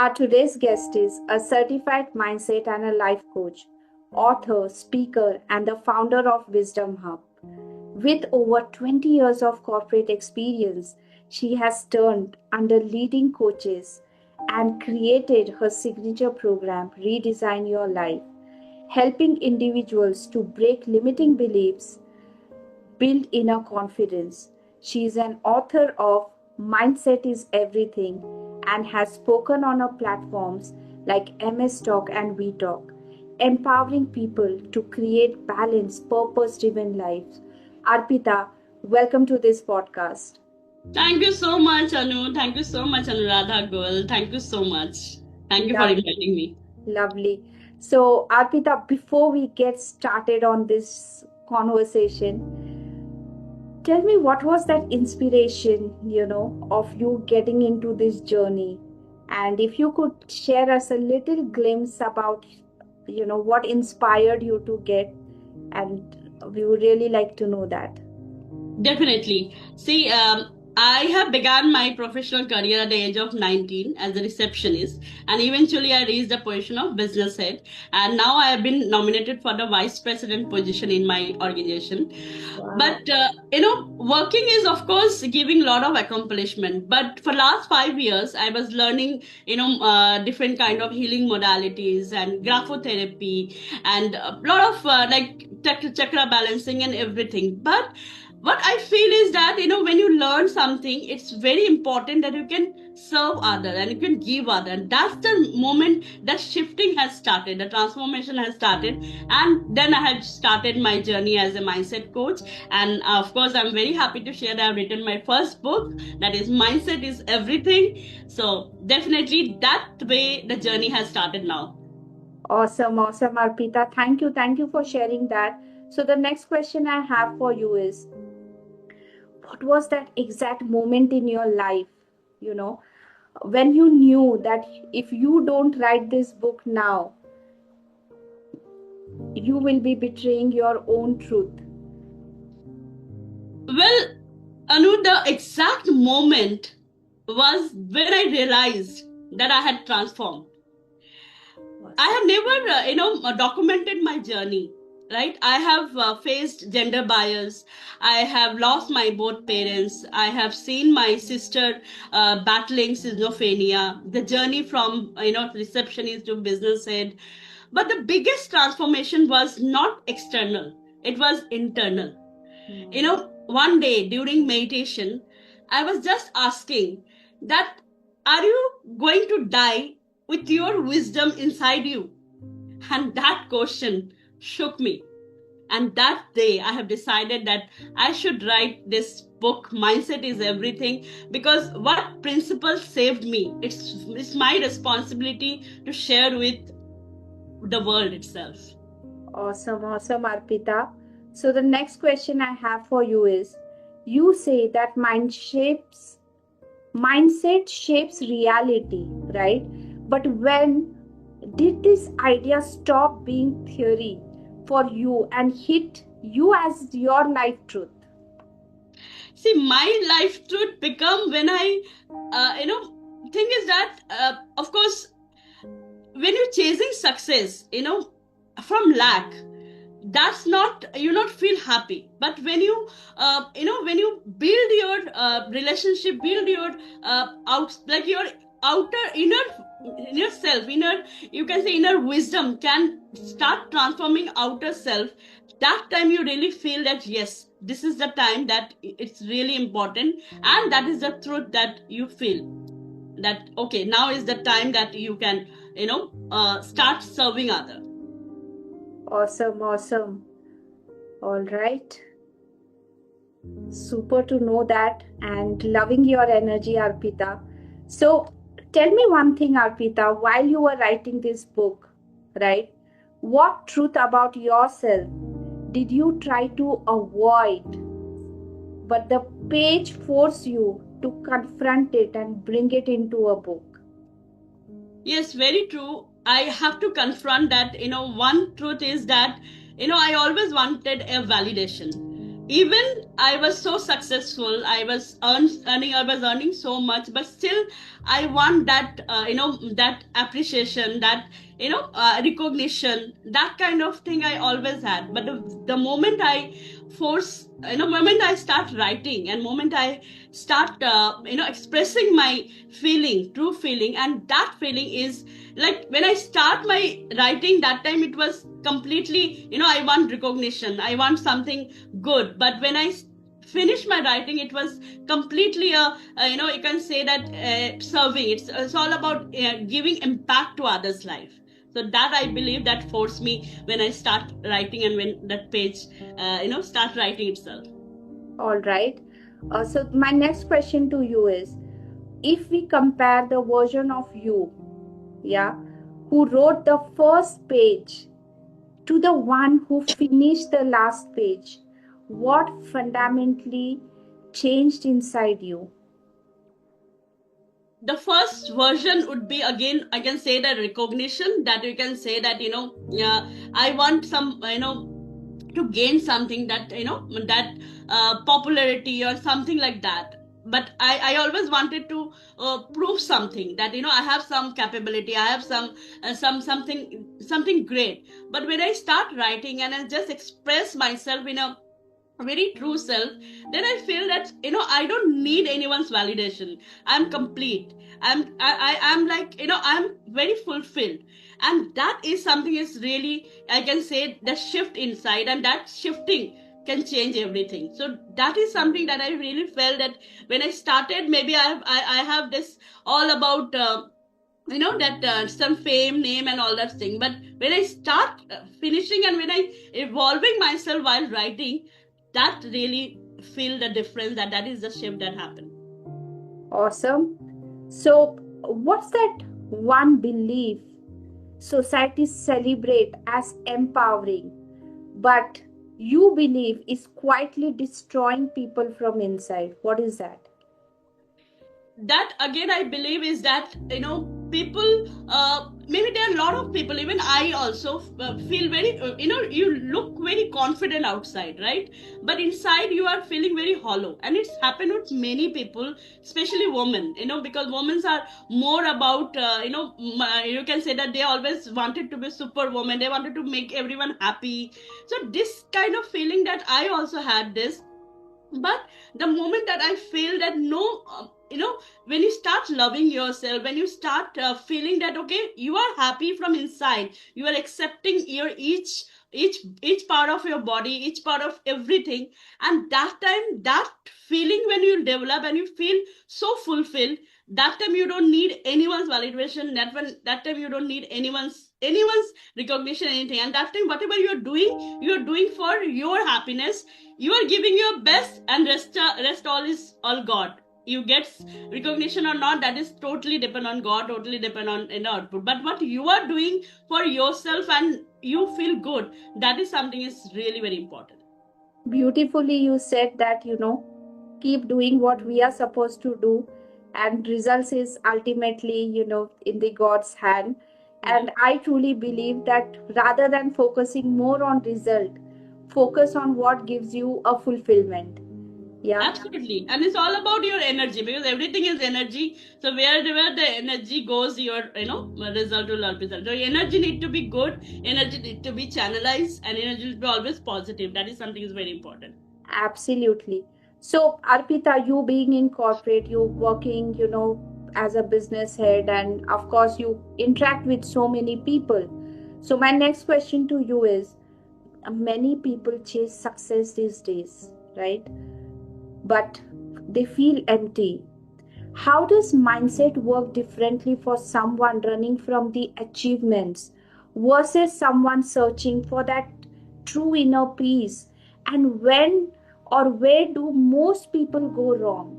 Our today's guest is a certified mindset and a life coach, author, speaker, and the founder of Wisdom Hub. With over 20 years of corporate experience, she has turned under leading coaches and created her signature program, Redesign Your Life, helping individuals to break limiting beliefs, build inner confidence. She is an author of Mindset is Everything and has spoken on her platforms like MS Talk and We Talk, empowering people to create balanced, purpose driven lives. Arpita, welcome to this podcast. Thank you so much, Anu. Thank you so much, Anuradha girl. Thank you so much. Thank you for Lovely, inviting me. lovely. So, Arpita, before we get started on this conversation, tell me what was that inspiration, of you getting into this journey? And if you could share us a little glimpse about, what inspired you to get, and we would really like to know that. Definitely. See, I have begun my professional career at the age of 19 as a receptionist, and eventually I reached the position of business head. And now I have been nominated for the vice president position in my organization. Wow. But working is of course giving a lot of accomplishment. But for last 5 years, I was learning, different kind of healing modalities and graphotherapy and a lot of chakra balancing and everything. But what I feel is that when you learn something, it's very important that you can serve other and you can give other, and that's the moment that shifting has started, the transformation has started. And then I have started my journey as a mindset coach. And of course, I'm very happy to share that I've written my first book, that is Mindset is Everything. So definitely that way the journey has started now. Awesome, awesome, Arpita. Thank you for sharing that. So the next question I have for you is, what was that exact moment in your life, you know, when you knew that if you don't write this book now, you will be betraying your own truth? Well, Anu, the exact moment was when I realized that I had transformed. I have never, documented my journey. Right, I have faced gender bias. I have lost my both parents. I have seen my sister battling schizophrenia. The journey from receptionist to business head. But the biggest transformation was not external; it was internal. One day during meditation, I was just asking that, are you going to die with your wisdom inside you? And that question shook me. And that day, I have decided that I should write this book, Mindset is Everything, because what principles saved me, it's my responsibility to share with the world itself. Awesome, awesome, Arpita. So the next question I have for you is, you say that mindset shapes reality, right? But when did this idea stop being theory for you and hit you as your life truth? See, my life truth become when I, thing is that, of course, when you're chasing success, from lack, that's not, you not feel happy. But when you when you build your relationship, build your out, like your outer inner self, inner, you can say inner wisdom can start transforming outer self, that time you really feel that yes, this is the time that it's really important, and that is the truth that you feel that okay, now is the time that you can start serving other. Awesome, awesome. All right. Super to know that and loving your energy, Arpita. So, tell me one thing, Arpita, while you were writing this book, right? What truth about yourself did you try to avoid, but the page forced you to confront it and bring it into a book? Yes, very true. I have to confront that. One truth is that, I always wanted a validation. even I was so successful, I was earning so much, but still I want that, that appreciation, that, recognition, that kind of thing I always had. But the moment I moment I start writing, and moment I start, expressing my feeling, true feeling, and that feeling is like when I start my writing, that time it was completely, I want recognition, I want something good. But when I finished my writing, it was completely you can say that, serving. It's all about giving impact to others' life. So that I believe that forced me when I start writing, and when that page, start writing itself. All right. So my next question to you is, if we compare the version of you, yeah, who wrote the first page to the one who finished the last page, what fundamentally changed inside you? The first version would be, again, I can say that recognition, that you can say that, I want some, to gain something, that, that popularity or something like that. But I always wanted to prove something, that, I have some capability, I have something great. But when I start writing and I just express myself in a very true self, then I feel that, I don't need anyone's validation. I'm complete. I'm like, I'm very fulfilled. And that is something is really, I can say, the shift inside, and that shifting can change everything. So that is something that I really felt that when I started, maybe I have this all about, that some fame, name, and all that thing. But when I start finishing, and when I evolving myself while writing, that really feel the difference, that is the shift that happened. Awesome. So, what's that one belief society celebrate as empowering, but you believe is quietly destroying people from inside? What is that? That again I believe is that, people, maybe there are a lot of people, even I also feel very, you look very confident outside, right? But inside you are feeling very hollow. And it's happened with many people, especially women, because women are more about, you can say that they always wanted to be superwoman, they wanted to make everyone happy. So this kind of feeling that I also had this. But the moment that I feel that no, when you start loving yourself, when you start feeling that, okay, you are happy from inside, you are accepting your each part of your body, each part of everything. And that time, that feeling, when you develop and you feel so fulfilled, that time you don't need anyone's validation, that time you don't need anyone's recognition, anything. And that time, whatever you're doing for your happiness, you are giving your best, and rest all is all God. You get recognition or not, that is totally depend on God, totally depend on an output. But what you are doing for yourself and you feel good, that is something is really very important. Beautifully, you said that, keep doing what we are supposed to do, and results is ultimately, in the God's hand. And Yeah. I truly believe that rather than focusing more on result, focus on what gives you a fulfillment. Yeah. Absolutely. And it's all about your energy, because everything is energy. So wherever the energy goes, your, result will always result. So energy need to be good, energy need to be channelized, and energy need to be always positive. That is something is very important. Absolutely. So, Arpita, you being in corporate, you working, as a business head, and of course, you interact with so many people. So, my next question to you is, many people chase success these days, right? But they feel empty. How does mindset work differently for someone running from the achievements versus someone searching for that true inner peace? And when or where do most people go wrong?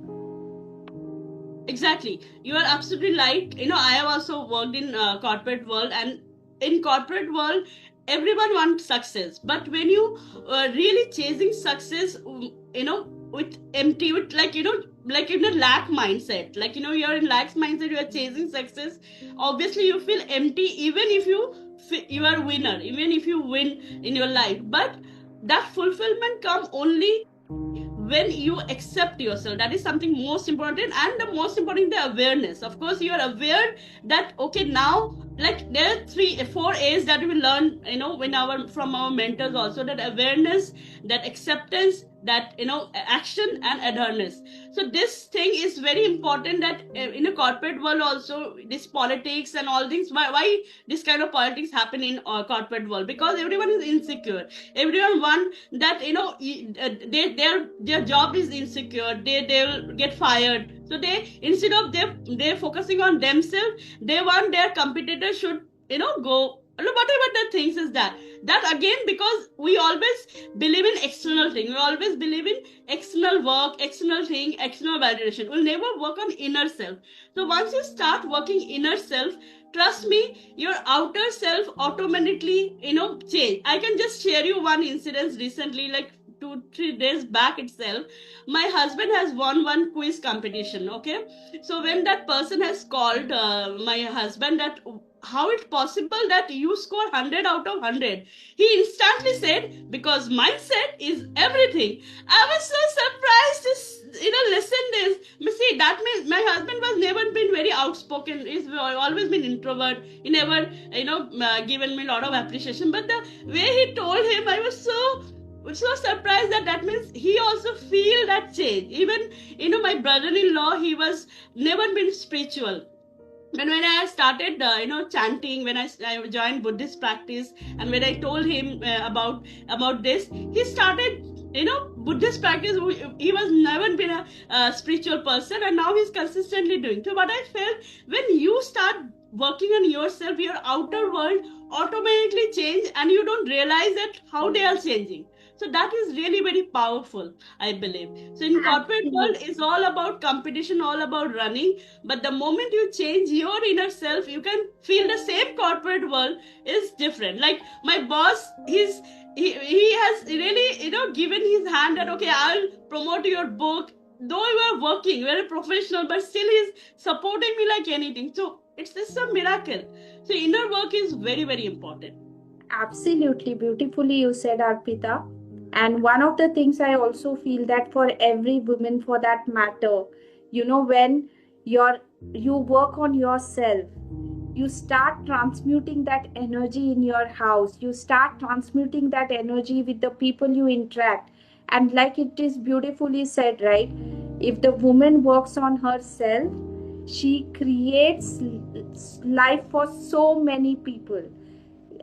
Exactly. You are absolutely right. I have also worked in corporate world, and in corporate world, everyone wants success. But when you really chasing success, with empty, with like, like in a lack mindset, like, you're in lack mindset, you are chasing success. Obviously, you feel empty, even if you are a winner, even if you win in your life. But that fulfillment come only when you accept yourself, that is something most important. And the most important, the awareness. Of course, you are aware that okay, now, like there are 4 A's that we learn, when from our mentors also, that awareness, that acceptance, that action, and adherence. So this thing is very important, that in a corporate world also, this politics and all things, why this kind of politics happen in corporate world? Because everyone is insecure, everyone want that their job is insecure, they'll get fired. So they, instead of they're focusing on themselves, they want their competitor should go, whatever the things is that again, because we always believe in external thing, we always believe in external work, external thing, external validation. We'll never work on inner self. So once you start working inner self, trust me, your outer self automatically change. I can just share you one incident recently, like 2-3 days back itself. My husband has won one quiz competition. Okay, so when that person has called my husband, that how it's possible that you score 100 out of 100, he instantly said, because mindset is everything. I was so surprised to listen this. See, that means my husband was never been very outspoken, he's always been introvert, he never given me a lot of appreciation, but the way he told him, I was so surprised that means he also feel that change. Even my brother-in-law, he was never been spiritual. And when I started chanting, when I joined Buddhist practice, and when I told him about this, he started Buddhist practice. He was never been a spiritual person, and now he's consistently doing. So what I felt, when you start working on yourself, your outer world automatically change, and you don't realize that how they are changing. So that is really very powerful, I believe. So in corporate world, it's all about competition, all about running. But the moment you change your inner self, you can feel the same corporate world is different. Like my boss, he has really given his hand that okay, I'll promote your book. Though you are working very professional, but still he's supporting me like anything. So it's just a miracle. So inner work is very, very important. Absolutely beautifully you said, Arpita. And one of the things I also feel, that for every woman for that matter, when you work on yourself, you start transmuting that energy in your house, you start transmuting that energy with the people you interact. And like it is beautifully said, right, if the woman works on herself, she creates life for so many people,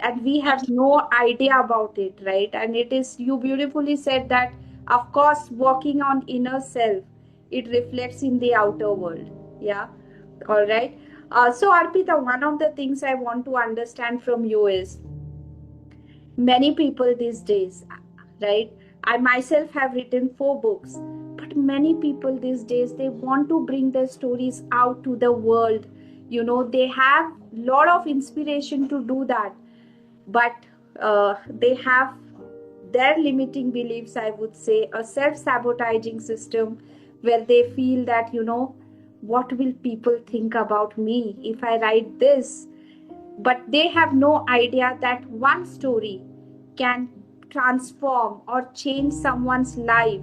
and we have no idea about it, right? And it is, you beautifully said that, of course, working on inner self, it reflects in the outer world. Yeah. All right. So Arpita, one of the things I want to understand from you is, many people these days, right, I myself have written 4 books, but many people these days, they want to bring their stories out to the world. They have a lot of inspiration to do that, but they have their limiting beliefs, I would say, a self-sabotaging system, where they feel that, what will people think about me if I write this? But they have no idea that one story can transform or change someone's life.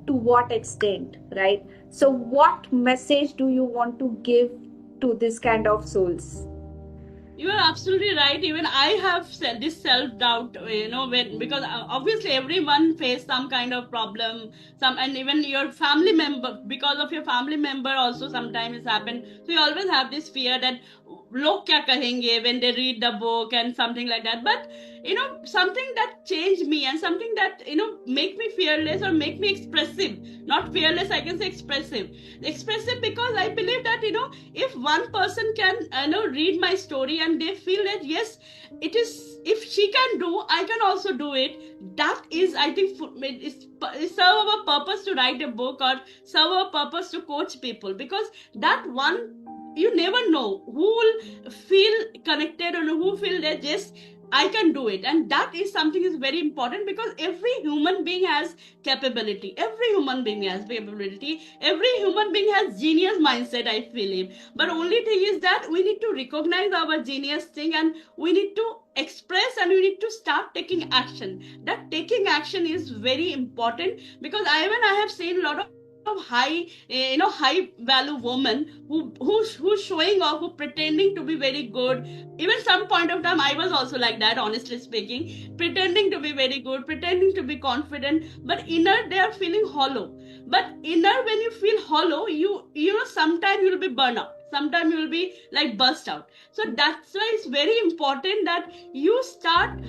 To what extent, right? So what message do you want to give to this kind of souls? You are absolutely right. Even I have said this self-doubt, because obviously everyone face some kind of problem, and even your family member, because of your family member also sometimes it's happened. So you always have this fear that log kya kahenge when they read the book and something like that. But something that changed me, and something that make me fearless or make me expressive, not fearless, I can say expressive, because I believe that if one person can read my story, and they feel that yes, it is, if she can do, I can also do it. That is, I think, it serve our purpose to write a book, or serve our purpose to coach people, because that one, you never know who will feel connected, or who feel that yes, I can do it. And that is something is very important, because every human being has capability. Every human being has capability. Every human being has genius mindset, I believe. But only thing is that we need to recognize our genius thing, and we need to express, and we need to start taking action. That taking action is very important, because I have seen a lot of high value women who's showing off, who pretending to be very good. Even some point of time I was also like that, honestly speaking, pretending to be very good, pretending to be confident, but inner they are feeling hollow. But inner, when you feel hollow, you know sometimes you will be burned out, sometimes you will be like burst out. So that's why it's very important that you start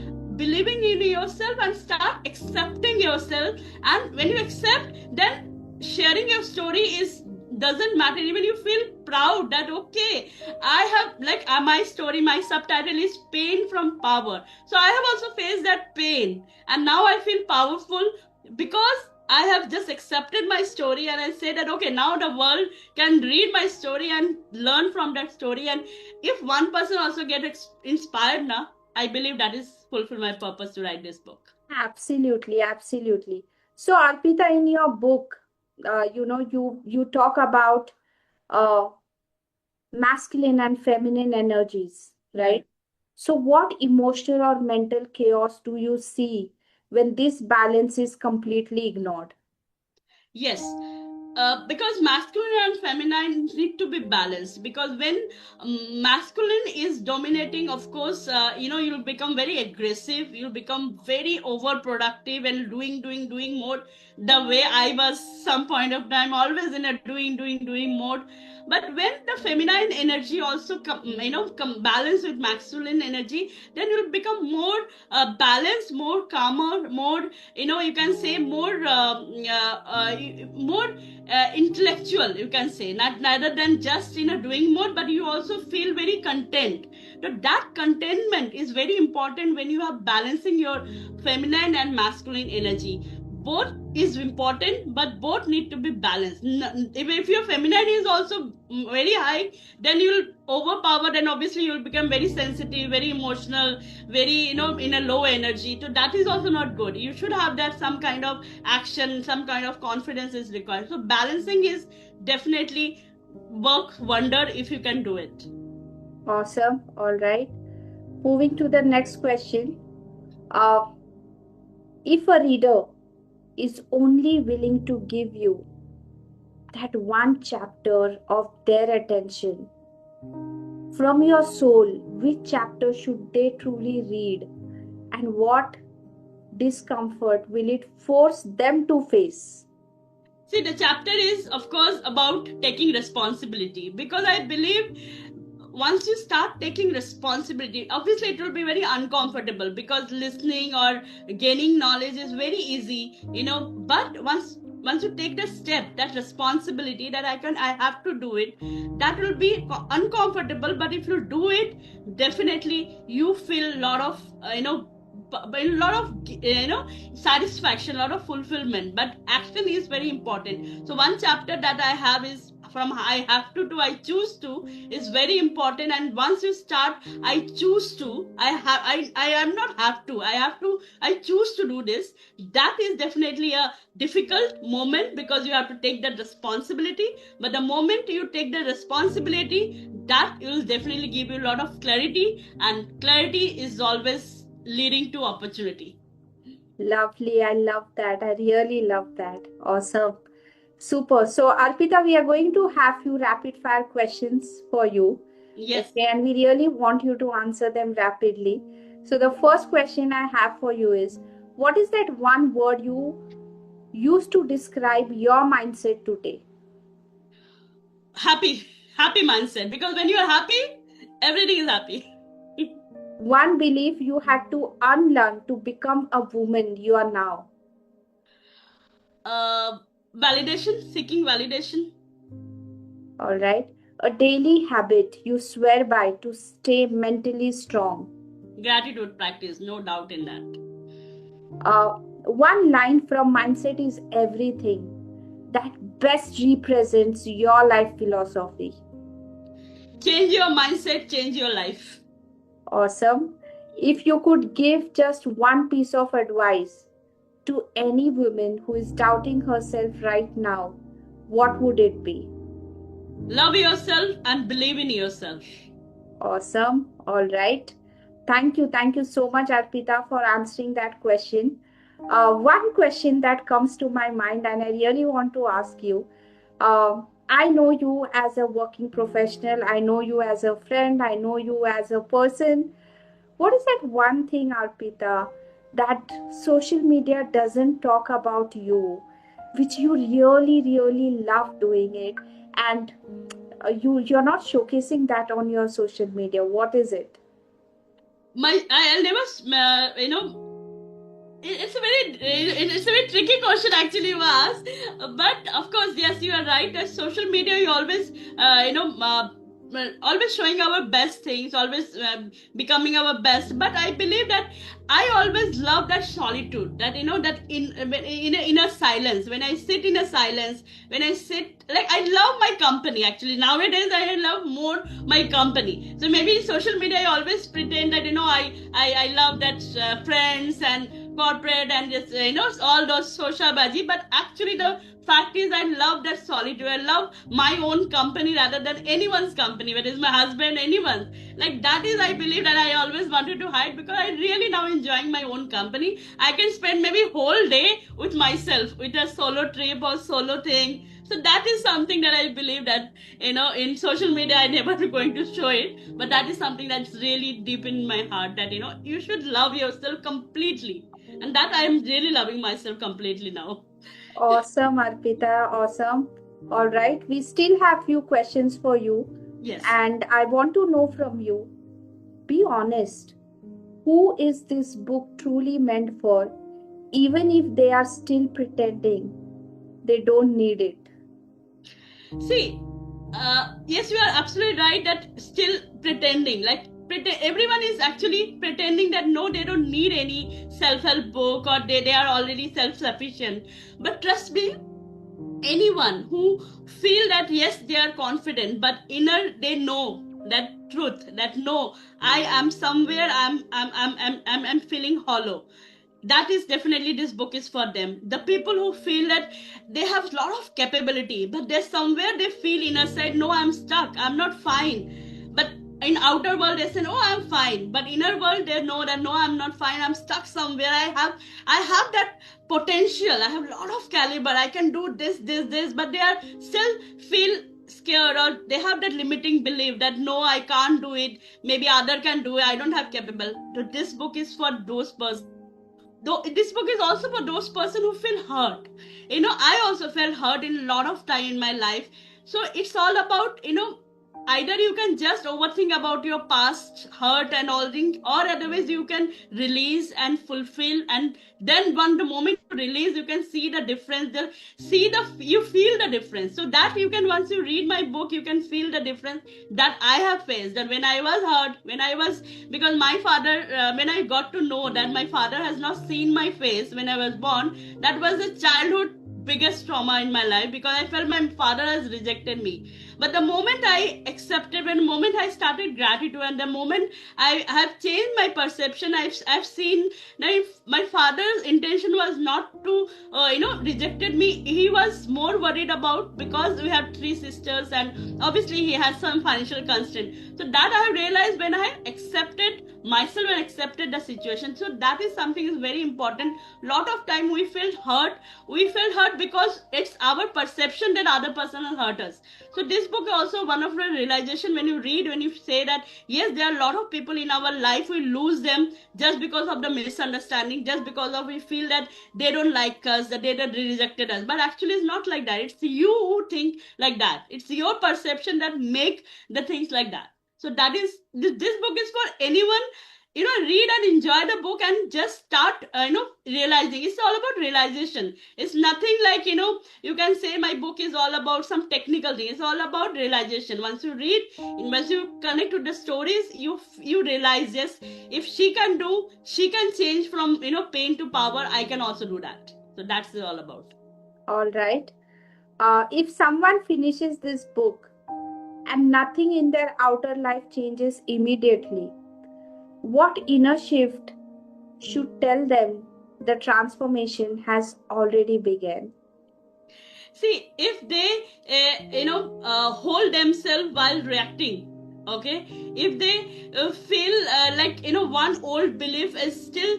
believing in yourself and start accepting yourself. And when you accept, then sharing your story is doesn't matter. Even you feel proud that okay, I have like my story, my subtitle is pain from power. So I have also faced that pain, and now I feel powerful, because I have just accepted my story, and I say that okay, now the world can read my story and learn from that story. And if one person also get inspired now, I believe that is fulfill my purpose to write this book. Absolutely, absolutely. So, Arpita, in your book, you talk about uh, masculine and feminine energies, right? So, what emotional or mental chaos do you see when this balance is completely ignored? Yes, because masculine and feminine need to be balanced. Because when masculine is dominating, of course, you'll become very aggressive. You'll become very overproductive and doing mode. The way I was some point of time, always in a doing mode. But when the feminine energy also come balance with masculine energy, then you'll become more balanced, more calmer, more you can say more intellectual, you can say, not rather than just in a doing mode, but you also feel very content. So that contentment is very important when you are balancing your feminine and masculine energy. Both is important, but both need to be balanced. If your feminine is also very high, then you'll overpower, and obviously you'll become very sensitive, very emotional, very in a low energy. So that is also not good. You should have that some kind of action, some kind of confidence is required. So balancing is definitely work wonder if you can do it. Awesome. All right. Moving to the next question. Uh, if a reader is only willing to give you that one chapter of their attention from your soul, which chapter should they truly read, and what discomfort will it force them to face? See, the chapter is, of course, about taking responsibility, because I believe once you start taking responsibility, obviously it will be very uncomfortable, because listening or gaining knowledge is very easy, but once you take the step, that responsibility that I have to do it, that will be uncomfortable. But if you do it, definitely you feel a lot of a lot of satisfaction, a lot of fulfillment. But action is very important. So one chapter that I have is from I have to I choose to is very important. And once you start I choose to, I am not have to, I choose to do this. That is definitely a difficult moment, because you have to take that responsibility. But the moment you take the responsibility, that will definitely give you a lot of clarity, and clarity is always leading to opportunity. Lovely. I love that. I really love that. Awesome. Super. So, Arpita, we are going to have few rapid fire questions for you. Yes. Okay, and we really want you to answer them rapidly. So, the first question I have for you is, what is that one word you use to describe your mindset today? Happy mindset, because when you are happy, everything is happy. One belief you had to unlearn to become a woman you are now. Validation, seeking validation. All right. A daily habit you swear by to stay mentally strong. Gratitude practice, no doubt in that. One line from Mindset is Everything that best represents your life philosophy. Change your mindset, change your life. Awesome. If you could give just one piece of advice to any woman who is doubting herself right now, what would it be? Love yourself and believe in yourself. Awesome. All right. Thank you. Thank you so much, Arpita, for answering that question. One question that comes to my mind, and I really want to ask you. I know you as a working professional. I know you as a friend. I know you as a person. What is that one thing, Arpita, that social media doesn't talk about you, which you really, really love doing it, and you're not showcasing that on your social media? What is it? I'll never, it's a very tricky question actually you asked, but of course yes, you are right. As social media, you always always showing our best things, always becoming our best. But I believe that I always love that solitude, that that in a silence, when I sit in a silence, when I sit, like, I love my company. Actually, nowadays I love more my company. So maybe social media, I always pretend that I love that friends and corporate and just all those social baji. But actually the fact is, I love that solitude. I love my own company rather than anyone's company, whether it's my husband, anyone. Like, that is, I believe, that I always wanted to hide, because I really now enjoying my own company. I can spend maybe whole day with myself, with a solo trip or solo thing. So that is something that I believe that in social media I never going to show it, but that is something that's really deep in my heart, that you should love yourself completely, and that I am really loving myself completely now. Awesome, Arpita. Awesome. All right. We still have few questions for you, Yes. and I want to know from you. Be honest. Who is this book truly meant for, even if they are still pretending they don't need it? See, yes, you are absolutely right that still pretending, like, everyone is actually pretending that no, they don't need any self-help book, or they are already self-sufficient. But trust me, anyone who feel that yes, they are confident, but inner they know that truth, that no, I am somewhere, I'm feeling hollow, that is definitely, this book is for them. The people who feel that they have a lot of capability, but there's somewhere they feel inner side, no, I'm stuck, I'm not fine. But in outer world they say, oh, I'm fine, but inner world they know that no, I'm not fine, I'm stuck somewhere. I have that potential, I have a lot of caliber, I can do this, but they are still feel scared, or they have that limiting belief that no, I can't do it, maybe other can do it, I don't have capable. So this book is for those persons. Though this book is also for those person who feel hurt. I also felt hurt in a lot of time in my life. So it's all about, either you can just overthink about your past hurt and all things, or otherwise you can release and fulfill, and then when the moment you release, you can see the difference, you feel the difference. So that you can, once you read my book, you can feel the difference that I have faced, that when I was hurt, when I was, because my father, when I got to know that my father has not seen my face when I was born, that was a childhood biggest trauma in my life, because I felt my father has rejected me. But the moment I accepted, when the moment I started gratitude, and the moment I have changed my perception, I've seen that if my father's intention was not to rejected me, he was more worried about, because we have three sisters and obviously he has some financial constraint. So that I have realized when I accepted myself and accepted the situation. So that is something is very important. Lot of time we feel hurt because it's our perception that other person has hurt us. So this book is also one of the realization, when you read, when you say that yes, there are a lot of people in our life, we lose them just because of the misunderstanding, just because of we feel that they don't like us, that they rejected us. But actually it's not like that. It's you who think like that. It's your perception that make the things like that. So that is, this book is for anyone, read and enjoy the book and just start realizing. It's all about realization. It's nothing like, you can say my book is all about some technical thing. It's all about realization. Once you read, once you connect with the stories, you realize, yes, if she can do, she can change from pain to power, I can also do that. So that's all about. All right. If someone finishes this book and nothing in their outer life changes immediately, What inner shift should tell them the transformation has already begun? See, if they hold themselves while reacting, okay, if they feel like one old belief is still,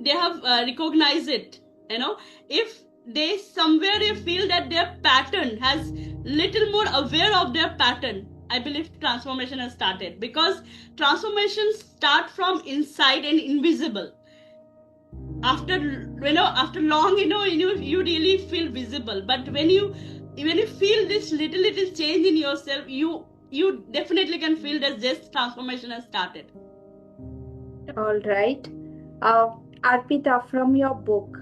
they have recognized it, if they somewhere they feel that their pattern has little more aware of their pattern, I believe transformation has started, because transformations start from inside and invisible. After after long, you really feel visible, but when you feel this little change in yourself, you definitely can feel that this transformation has started. All right. Arpita, from your book,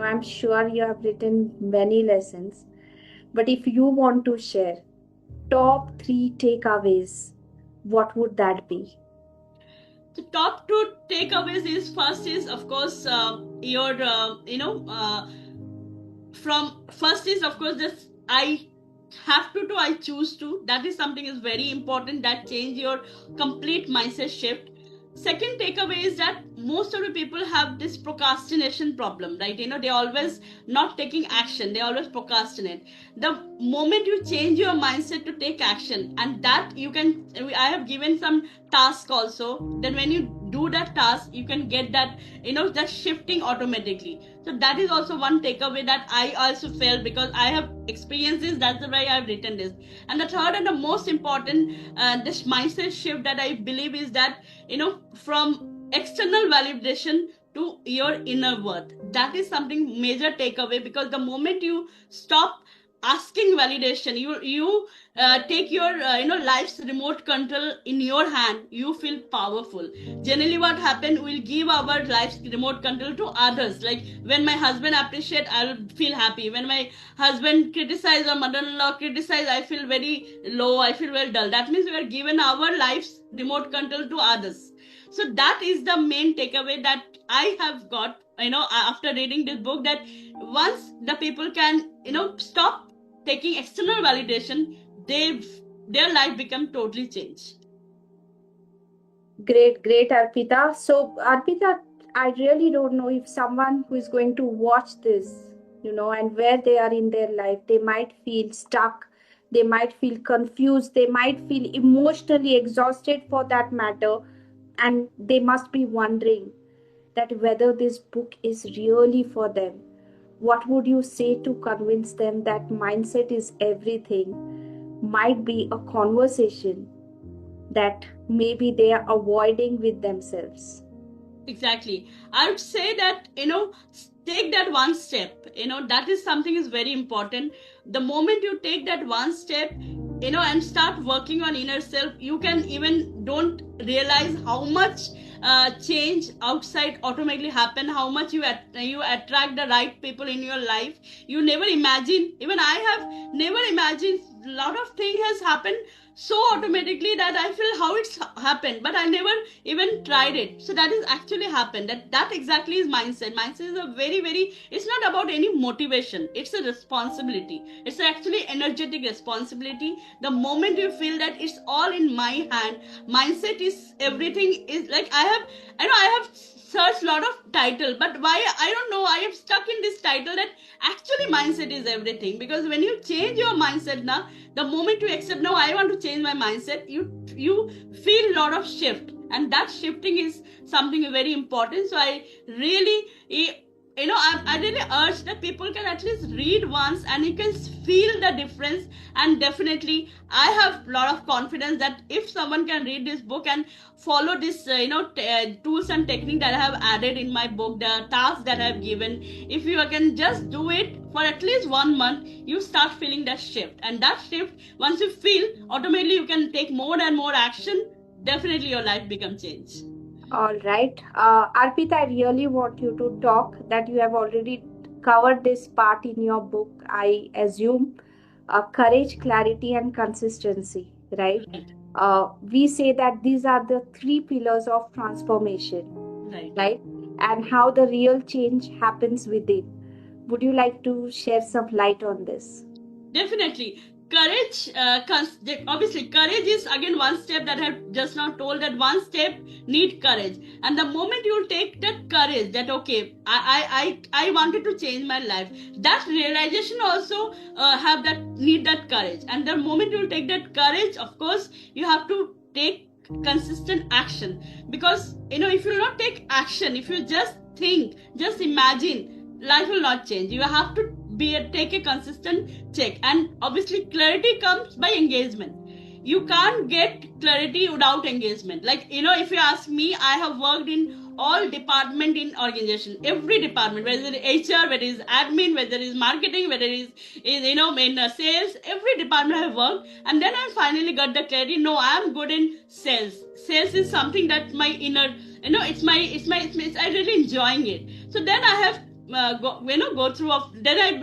I'm sure you have written many lessons, but if you want to share top three takeaways, what would that be? The top two takeaways is, first is of course your from first is of course this, I have to I choose to, that is something is very important, that change your complete mindset shift. Second takeaway is that most of the people have this procrastination problem, right? They always not taking action, they always procrastinate. The moment you change your mindset to take action, and that you can, I have given some task also, then when you do that task you can get that, that shifting automatically. So that is also one takeaway that I also felt, because I have experienced this, that's why I have written this. And the third and the most important this mindset shift that I believe is that, from external validation to your inner worth, that is something major takeaway, because the moment you stop asking validation, you take your life's remote control in your hand, you feel powerful. Generally what happened, we'll give our life's remote control to others, like when my husband appreciate, I'll feel happy. When my husband criticize or mother-in-law criticize, I feel very low, I feel very dull. That means we are given our life's remote control to others. So that is the main takeaway that I have got, after reading this book, that once the people can, stop taking external validation, they their life become totally changed. Great, great, Arpita. So, Arpita, I really don't know if someone who is going to watch this, and where they are in their life, they might feel stuck, they might feel confused, they might feel emotionally exhausted for that matter, and they must be wondering that whether this book is really for them. What would you say to convince them that mindset is everything? Might be a conversation that maybe they are avoiding with themselves. Exactly. I would say that, take that one step. That is something is very important. The moment you take that one step, and start working on inner self, you can even don't realize how much change outside automatically happen, how much you attract the right people in your life. You never imagine, even I have never imagined, a lot of things has happened so automatically that I feel how it's happened, but I never even tried it. So that is actually happened. That exactly is mindset. Mindset is a very, very, it's not about any motivation, it's a responsibility. It's actually energetic responsibility. The moment you feel that it's all in my hand, mindset is everything, is like I have searched a lot of title, but why I don't know, I am stuck in this title that actually mindset is everything. Because when you change your mindset now, the moment you accept, no, I want to change my mindset, you feel a lot of shift, and that shifting is something very important. So I really, I really urge that people can at least read once and you can feel the difference. And definitely I have a lot of confidence that if someone can read this book and follow this tools and technique that I have added in my book, the tasks that I have given, if you can just do it for at least 1 month, you start feeling that shift. And that shift, once you feel, automatically you can take more and more action, definitely your life becomes changed. All right. Arpita, I really want you to talk that you have already covered this part in your book, I assume. Courage, clarity, and consistency, right? We say that these are the three pillars of transformation, right? And how the real change happens within. Would you like to share some light on this? Definitely. courage, obviously courage is again one step that I have just now told, that one step need courage. And the moment you take that courage, that okay, I wanted to change my life, that realization also have that need that courage. And the moment you take that courage, of course you have to take consistent action. Because if you will not take action, if you just think, just imagine, life will not change. You have to take a consistent check. And obviously clarity comes by engagement. You can't get clarity without engagement. Like, if you ask me, I have worked in all department in organization, every department, whether it is HR, whether it is admin, whether it is marketing, whether it is in sales, every department I have worked. And then I finally got the clarity, no, I am good in sales. Sales is something that my inner, I really enjoying it. So then I have go through then I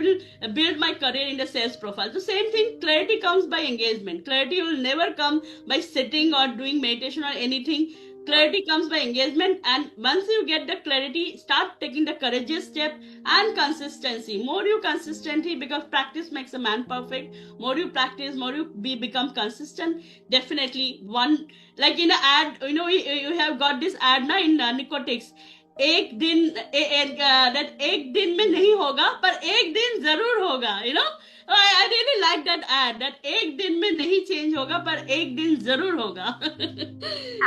build my career in the sales profile. So same thing, clarity comes by engagement. Clarity will never come by sitting or doing meditation or anything. Clarity comes by engagement. And once you get the clarity, start taking the courageous step. And consistency, more you consistently, because practice makes a man perfect. More you practice, more you become consistent. Definitely one, like in an ad, you have got this ad na in Nicotics, एक दिन that एक दिन में नहीं होगा पर एक दिन जरूर होगा. I really like that ad, that एक दिन में नहीं change होगा पर एक दिन जरूर होगा.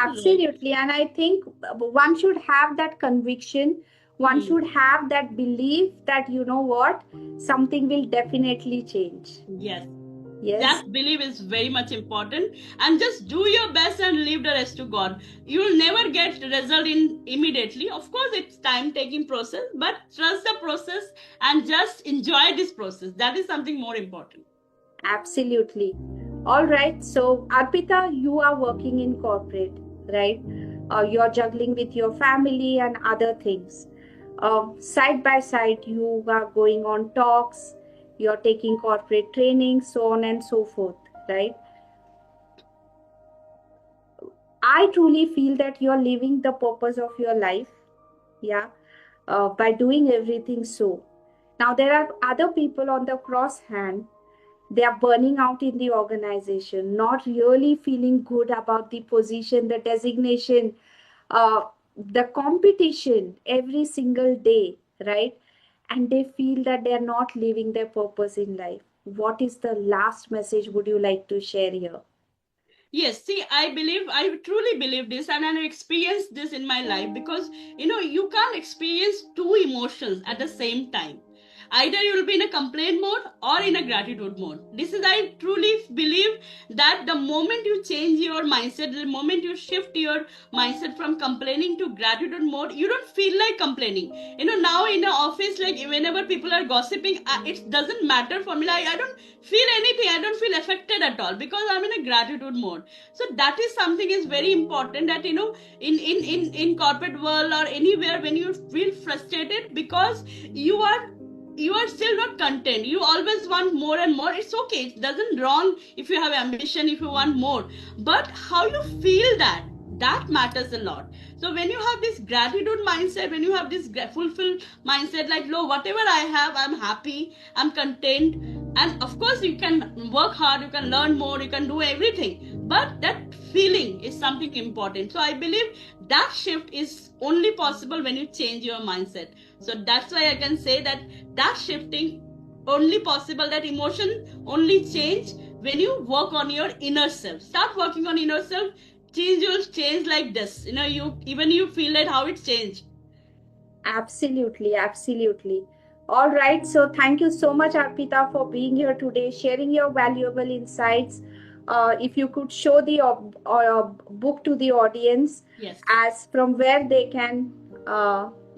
Absolutely. And I think one should have that conviction. One should have that belief that, you know what, something will definitely change. Yes. Yes. That belief is very much important. And just do your best and leave the rest to God. You will never get result in immediately. Of course, it's time-taking process, but trust the process and just enjoy this process. That is something more important. Absolutely. All right. So, Arpita, you are working in corporate, right? You're juggling with your family and other things. Side by side, you are going on talks, you're taking corporate training, so on and so forth, right? I truly feel that you're living the purpose of your life, yeah, by doing everything so. Now, there are other people on the cross hand, they are burning out in the organization, not really feeling good about the position, the designation, the competition every single day, right? And they feel that they are not living their purpose in life. What is the last message would you like to share here? Yes, see, I truly believe this, and I've experienced this in my life, because you can't experience two emotions at the same time. Either you will be in a complaint mode or in a gratitude mode. This is, I truly believe that the moment you change your mindset, the moment you shift your mindset from complaining to gratitude mode, you don't feel like complaining. Now in the office, like whenever people are gossiping, it doesn't matter for me. Like, I don't feel anything. I don't feel affected at all, because I'm in a gratitude mode. So that is something is very important, that in corporate world or anywhere, when you feel frustrated because you are still not content, you always want more and more. It's okay, it doesn't wrong if you have ambition, if you want more, but how you feel, that matters a lot. So when you have this gratitude mindset, when you have this fulfilled mindset, like, no, whatever I have, I'm happy, I'm content. And of course you can work hard, you can learn more, you can do everything, but that feeling is something important. So I believe that shift is only possible when you change your mindset. So that's why I can say that shifting only possible, that emotion only change when you work on your inner self. Start working on inner self, change like this. You feel like how it changed. Absolutely. All right. So thank you so much, Arpita, for being here today, sharing your valuable insights. If you could show the book to the audience, yes, as from where they can.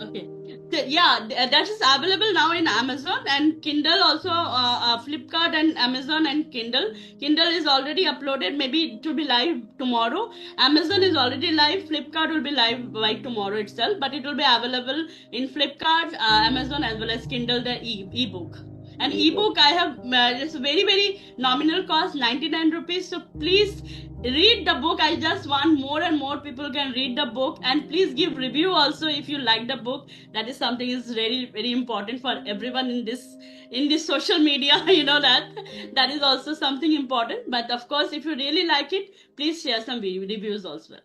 Okay. Yeah, that is available now in Amazon and Kindle also. Flipkart and Amazon and Kindle. Kindle is already uploaded. Maybe it will be live tomorrow. Amazon is already live. Flipkart will be live by tomorrow itself. But it will be available in Flipkart, Amazon, as well as Kindle, the ebook. And ebook I have it's very very nominal cost, 99 rupees. So please read the book. I just want more and more people can read the book, and please give review also if you like the book. That is something is very very important for everyone in this social media. You know that is also something important. But of course, if you really like it, please share some reviews also.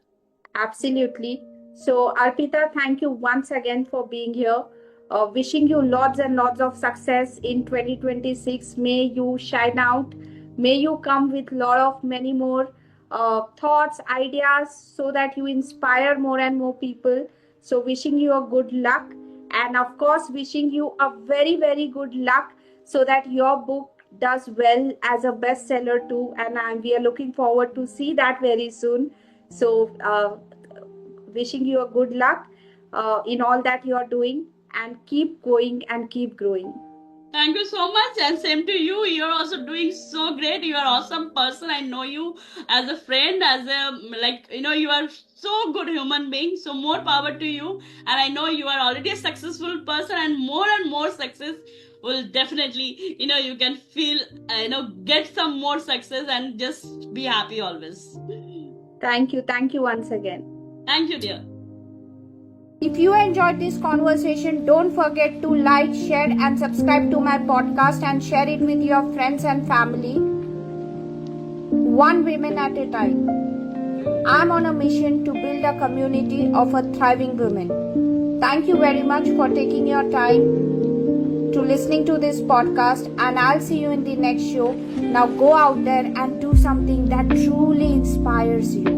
Absolutely. So, Arpita, thank you once again for being here. Wishing you lots and lots of success in 2026. May you shine out. May you come with many more thoughts, ideas, so that you inspire more and more people. So, wishing you a good luck, and of course, wishing you a very, very good luck so that your book does well as a bestseller too. And we are looking forward to see that very soon. So, wishing you a good luck in all that you are doing, and keep going and keep growing. Thank you so much, and same to you. You're also doing so great. You are awesome person. I know you as a friend, as a you are so good human being. So more power to you. And I know you are already a successful person, and more success will definitely, you can feel, get some more success, and just be happy always. Thank you once again. Thank you, dear. If you enjoyed this conversation, don't forget to like, share, and subscribe to my podcast, and share it with your friends and family. One woman at a time. I'm on a mission to build a community of a thriving women. Thank you very much for taking your time to listening to this podcast, and I'll see you in the next show. Now go out there and do something that truly inspires you.